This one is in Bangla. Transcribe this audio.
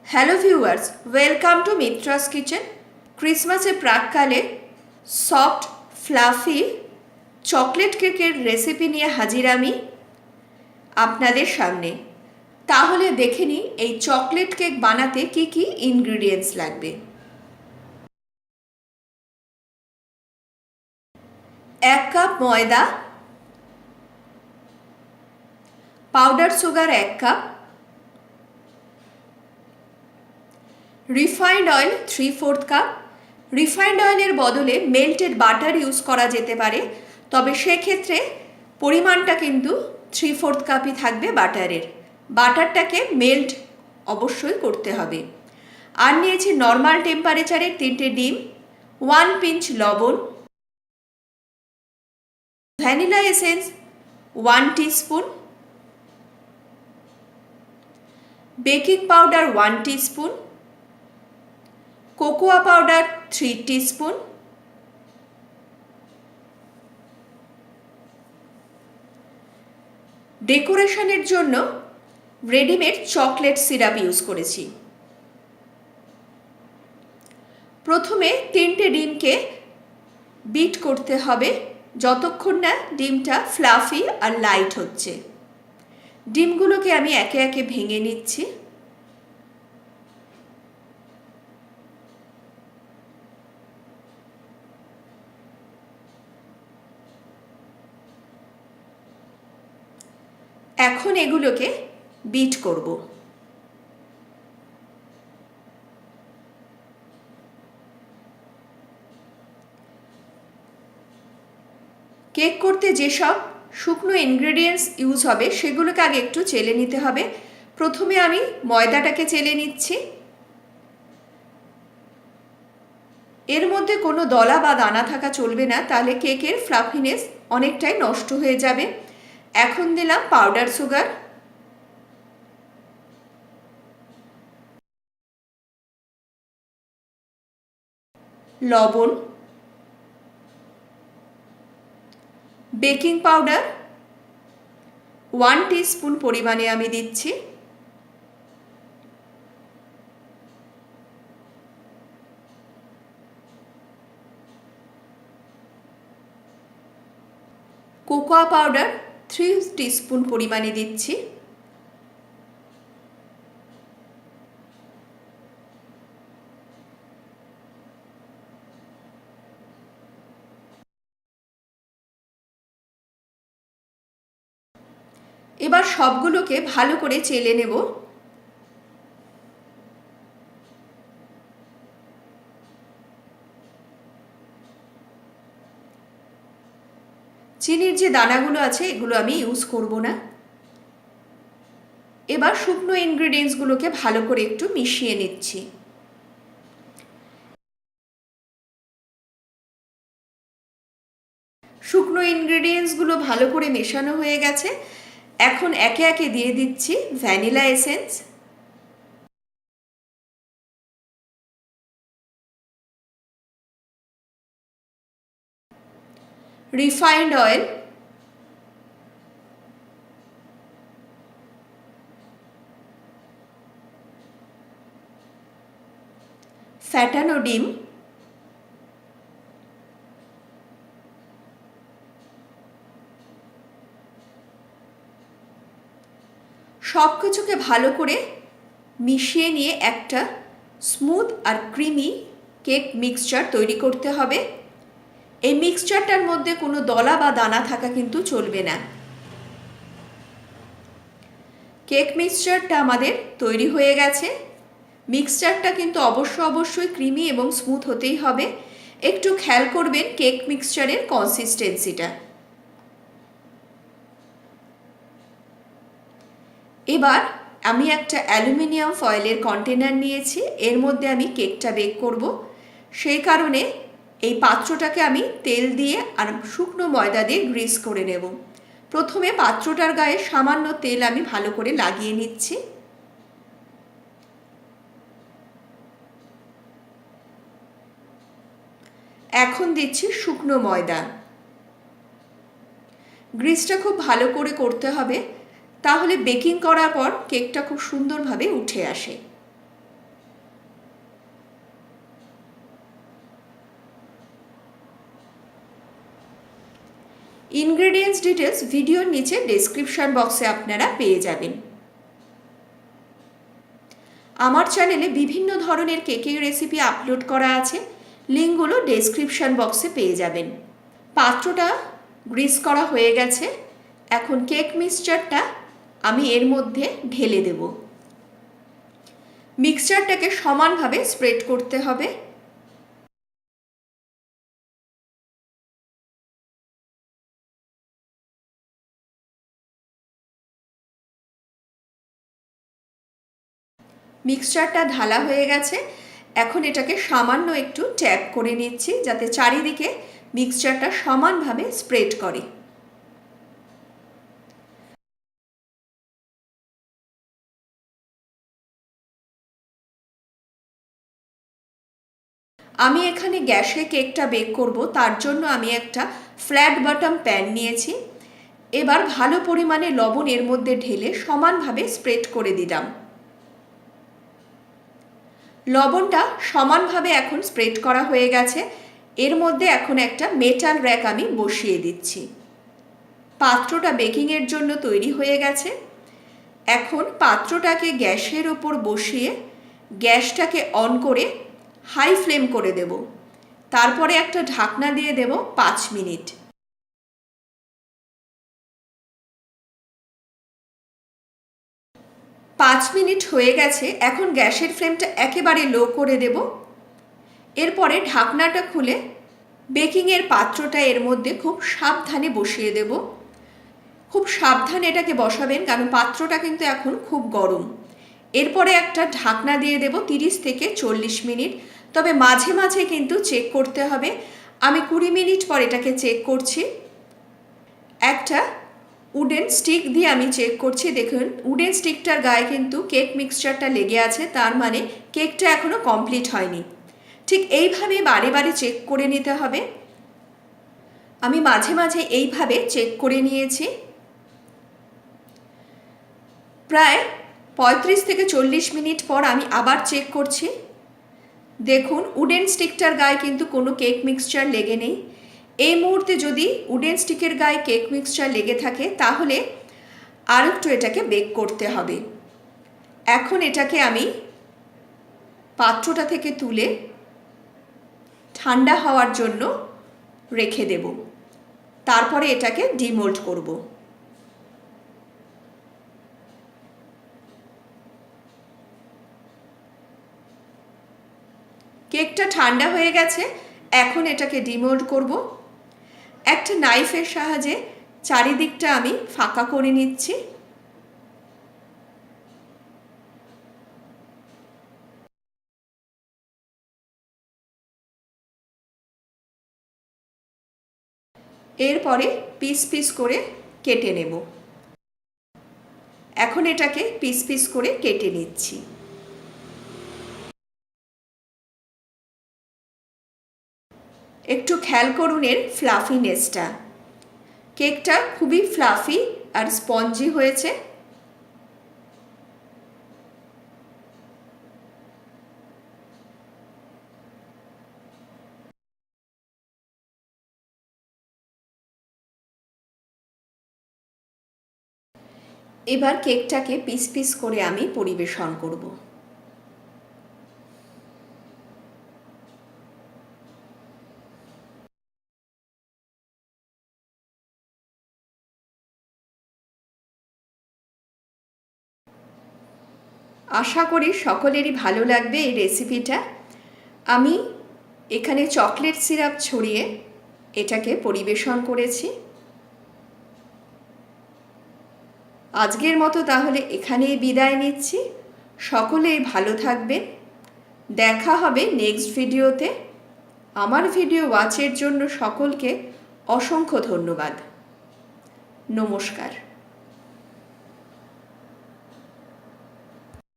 Hello viewers, welcome to Mitra's kitchen. ক্রিসমাসের প্রাককালে সফট ফ্লাফি চকলেট কেকের রেসিপি নিয়ে হাজির আমি আপনাদের সামনে। তাহলে দেখে নিই এই চকলেট কেক বানাতে কি কি ইনগ্রিডিয়েন্টস লাগবে। 1 কাপ ময়দা, powder sugar 1 cup, refined oil 3/4 cup. Refined অয়েলের বদলে মেল্টেড বাটার ইউজ করা যেতে পারে, তবে সেক্ষেত্রে পরিমাণটা কিন্তু 3/4 কাপই থাকবে বাটারের। বাটারটাকে মেল্ট অবশ্যই করতে হবে। আর নিয়েছি নর্মাল টেম্পারেচারের 3টে ডিম, 1 পিঞ্চ লবণ, vanilla essence 1 teaspoon, baking powder 1 teaspoon, cocoa powder 3 teaspoon, ডেকোরেশনের জন্য রেডিমেড চকলেট সিরাপ ইউজ করেছি। প্রথমে 3টে ডিমকে বিট করতে হবে যতক্ষণ না ডিমটা ফ্লাফি আর লাইট হচ্ছে। ডিমগুলোকে আমি একে একে ভেঙে নিচ্ছি। এখন এগুলোকে বিট করব। কেক করতে যেসব শুকনো ইনগ্রেডিয়েন্টস ইউজ হবে সেগুলোকে আগে একটু চেলে নিতে হবে। প্রথমে আমি ময়দাটাকে চেলে নিচ্ছি। এর মধ্যে কোনো দলা বা দানা থাকা চলবে না, তাহলে কেকের ফ্লাফিনেস অনেকটাই নষ্ট হয়ে যাবে। এখন দিলাম পাউডার সুগার, লবণ, বেকিং পাউডার 1 টিস্পুন পরিমাণে আমি দিচ্ছি, কোকোয়া পাউডার 3 টিস্পুন পরিমাণে দিচ্ছি, এবার সবগুলোকে ভালো করে চেলে নেব। চিনির যে দানাগুলো আছে এগুলো আমি ইউজ করব না। এবার শুকনো ইনগ্রেডিয়েন্টসগুলোকে ভালো করে একটু মিশিয়ে নিচ্ছি। শুকনো ইনগ্রেডিয়েন্টসগুলো ভালো করে মেশানো হয়ে গেছে। এখন একে একে দিয়ে দিচ্ছি ভ্যানিলা এসেন্স, রিফাইন্ড অয়েল, ফ্যাটানো ডিম, সব কিছুকে ভালো করে মিশিয়ে নিয়ে একটা স্মুথ আর ক্রিমি কেক মিক্সচার তৈরি করতে হবে। এই মিক্সচারটার মধ্যে কোনো দলা বা দানা থাকা কিন্তু চলবে না। কেক মিক্সচারটা আমাদের তৈরি হয়ে গেছে। মিক্সচারটা কিন্তু অবশ্যই ক্রিমি এবং স্মুথ হতেই হবে। একটু খেয়াল করবেন কেক মিক্সচারের কনসিস্টেন্সিটা। এবার আমি একটা অ্যালুমিনিয়াম ফয়েলের কন্টেনার নিয়েছি, এর মধ্যে আমি কেকটা বেক করব। সেই কারণে এই পাত্রটাকে আমি তেল দিয়ে আর শুকনো ময়দা দিয়ে গ্রিস করে নেব। প্রথমে পাত্রটার গায়ে সামান্য তেল আমি ভালো করে লাগিয়ে নিচ্ছি। এখন দিচ্ছি শুকনো ময়দা। গ্রিসটা খুব ভালো করে করতে হবে, তাহলে বেকিং করার পর কেকটা খুব সুন্দরভাবে উঠে আসে। ইনগ্রেডিয়েন্টস ডিটেলস ভিডিওর নিচে ডেসক্রিপশন বক্সে আপনারা পেয়ে যাবেন। আমার চ্যানেলে বিভিন্ন ধরনের কেকের রেসিপি আপলোড করা আছে, লিঙ্কগুলো ডেসক্রিপশন বক্সে পেয়ে যাবেন। পাত্রটা গ্রিস করা হয়ে গেছে। এখন কেক মিক্সচারটা আমি এর মধ্যে ঢেলে দেব। মিক্সচারটাকে সমানভাবে স্প্রেড করতে হবে। মিক্সচারটা ঢালা হয়ে গেছে। এখন এটাকে সামান্য একটু ট্যাপ করে নিচ্ছি যাতে চারিদিকে মিক্সচারটা সমানভাবে স্প্রেড করে। আমি এখানে গ্যাসে কেকটা বেক করব, তার জন্য আমি একটা ফ্ল্যাট বটম প্যান নিয়েছি। এবার ভালো পরিমাণে লবণ এর মধ্যে ঢেলে সমানভাবে স্প্রেড করে দিলাম। লবণটা সমানভাবে এখন স্প্রেড করা হয়ে গেছে। এর মধ্যে এখন একটা মেটাল র্যাক আমি বসিয়ে দিচ্ছি। পাত্রটা বেকিংয়ের জন্য তৈরি হয়ে গেছে। এখন পাত্রটাকে গ্যাসের ওপর বসিয়ে গ্যাসটাকে অন করে হাই ফ্লেম করে দেব। তারপরে একটা ঢাকনা দিয়ে দেব 5 মিনিট। পাঁচ মিনিট হয়ে গেছে। এখন গ্যাসের ফ্লেমটা একেবারে লো করে দেব। এরপরে ঢাকনাটা খুলে বেকিংয়ের পাত্রটা এর মধ্যে খুব সাবধানে বসিয়ে দেব। খুব সাবধানে এটাকে বসাবেন, কারণ পাত্রটা কিন্তু এখন খুব গরম। এরপরে একটা ঢাকনা দিয়ে দেব 30 থেকে 40 মিনিট। তবে মাঝে মাঝে কিন্তু চেক করতে হবে। আমি 20 মিনিট পর এটাকে চেক করছি। একটা উডেন স্টিক দিয়ে আমি চেক করছি। দেখুন উডেন স্টিকটার গায়ে কিন্তু কেক মিক্সচারটা লেগে আছে, তার মানে কেকটা এখনো কমপ্লিট হয়নি। ঠিক এইভাবে বারে বারে চেক করে নিতে হবে। আমি মাঝে মাঝে এইভাবে চেক করে নিয়েছি। প্রায় 35 থেকে 40 মিনিট পর আমি আবার চেক করছি। দেখুন উডেন স্টিকটার গায়ে কিন্তু কোনো কেক মিক্সচার লেগে নেই। এই মুহূর্তে যদি উডেন স্টিকের গায়ে কেক মিক্সচার লেগে থাকে তাহলে আর একটু এটাকে বেক করতে হবে। এখন এটাকে আমি পাত্রটা থেকে তুলে ঠান্ডা হওয়ার জন্য রেখে দেব। তারপরে এটাকে ডিমোল্ড করব। কেকটা ঠান্ডা হয়ে গেছে। এখন এটাকে ডিমোল্ড করব। একটা নাইফের সাহায্যে চারিদিকটা আমি ফাঁকা করে নিচ্ছি। এরপরে পিস পিস করে কেটে নেব। এখন এটাকে পিস পিস করে কেটে নিচ্ছি। একটু খেয়াল করুন এর ফ্লাফিনেসটা। কেকটা খুবই ফ্লাফি আর স্পঞ্জি হয়েছে। এবার কেকটাকে পিস পিস করে আমি পরিবেশন করব। আশা করি সকলেরই ভালো লাগবে এই রেসিপিটা। আমি এখানে চকলেট সিরাপ ছড়িয়ে এটাকে পরিবেশন করেছি। আজকের মতো তাহলে এখানেই বিদায় নিচ্ছি। সকলেই ভালো থাকবেন। দেখা হবে নেক্সট ভিডিওতে। আমার ভিডিও ওয়াচের জন্য সকলকে অসংখ্য ধন্যবাদ। নমস্কার।